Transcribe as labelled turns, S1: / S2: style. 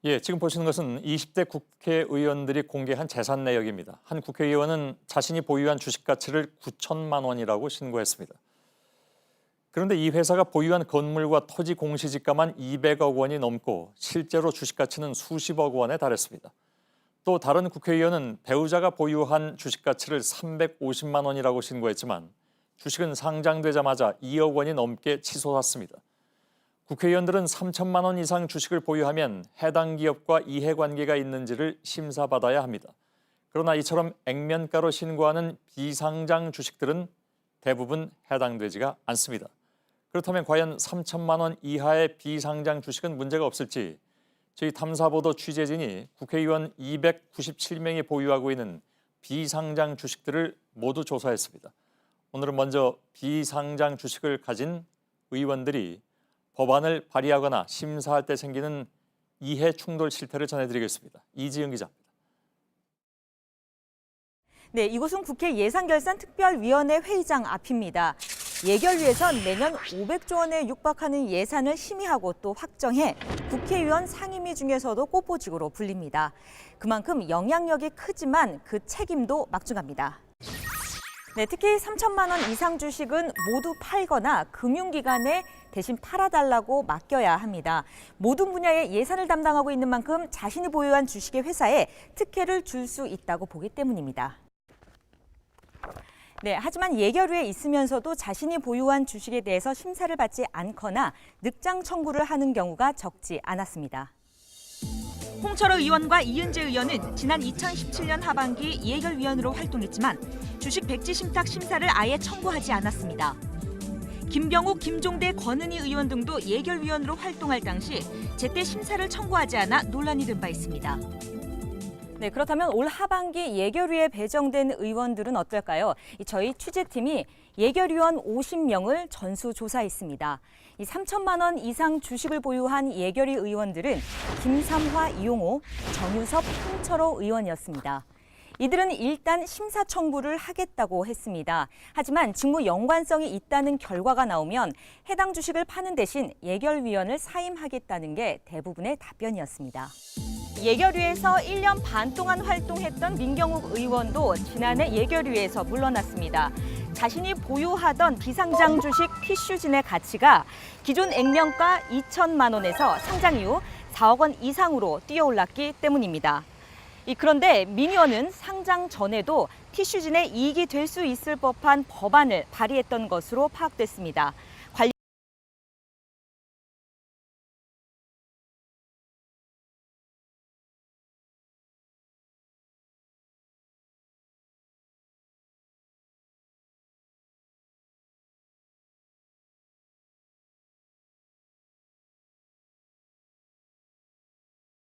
S1: 예, 지금 보시는 것은 20대 국회의원들이 공개한 재산 내역입니다. 한 국회의원은 자신이 보유한 주식 가치를 9천만 원이라고 신고했습니다. 그런데 이 회사가 보유한 건물과 토지 공시지가만 200억 원이 넘고 실제로 주식 가치는 수십억 원에 달했습니다. 또 다른 국회의원은 배우자가 보유한 주식 가치를 350만 원이라고 신고했지만 주식은 상장되자마자 2억 원이 넘게 치솟았습니다. 국회의원들은 3천만 원 이상 주식을 보유하면 해당 기업과 이해관계가 있는지를 심사받아야 합니다. 그러나 이처럼 액면가로 신고하는 비상장 주식들은 대부분 해당되지가 않습니다. 그렇다면 과연 3천만 원 이하의 비상장 주식은 문제가 없을지 저희 탐사보도 취재진이 국회의원 297명이 보유하고 있는 비상장 주식들을 모두 조사했습니다. 오늘은 먼저 비상장 주식을 가진 의원들이 법안을 발의하거나 심사할 때 생기는 이해 충돌 실태를 전해드리겠습니다. 이지은 기자입니다.
S2: 네, 이곳은 국회 예산결산특별위원회 회의장 앞입니다. 예결위에선 매년 500조 원에 육박하는 예산을 심의하고 또 확정해 국회의원 상임위 중에서도 꽃보직으로 불립니다. 그만큼 영향력이 크지만 그 책임도 막중합니다. 네, 특히 3천만 원 이상 주식은 모두 팔거나 금융기관에 대신 팔아달라고 맡겨야 합니다. 모든 분야의 예산을 담당하고 있는 만큼 자신이 보유한 주식의 회사에 특혜를 줄 수 있다고 보기 때문입니다. 네, 하지만 예결위에 있으면서도 자신이 보유한 주식에 대해서 심사를 받지 않거나 늑장 청구를 하는 경우가 적지 않았습니다.
S3: 홍철호 의원과 이은재 의원은 지난 2017년 하반기 예결위원으로 활동했지만 주식 백지 신탁 심사를 아예 청구하지 않았습니다. 김병욱, 김종대, 권은희 의원 등도 예결위원으로 활동할 당시 제때 심사를 청구하지 않아 논란이 된 바 있습니다.
S2: 네, 그렇다면 올 하반기 예결위에 배정된 의원들은 어떨까요? 저희 취재팀이 예결위원 50명을 전수조사했습니다. 이 3천만 원 이상 주식을 보유한 예결위 의원들은 김삼화, 이용호, 정유섭, 홍철호 의원이었습니다. 이들은 일단 심사 청구를 하겠다고 했습니다. 하지만 직무 연관성이 있다는 결과가 나오면 해당 주식을 파는 대신 예결위원을 사임하겠다는 게 대부분의 답변이었습니다. 예결위에서 1년 반 동안 활동했던 민경욱 의원도 지난해 예결위에서 물러났습니다. 자신이 보유하던 비상장 주식 티슈진의 가치가 기존 액면가 2천만 원에서 상장 이후 4억 원 이상으로 뛰어올랐기 때문입니다. 그런데 민 의원은 상장 전에도 티슈진의 이익이 될 수 있을 법한 법안을 발의했던 것으로 파악됐습니다.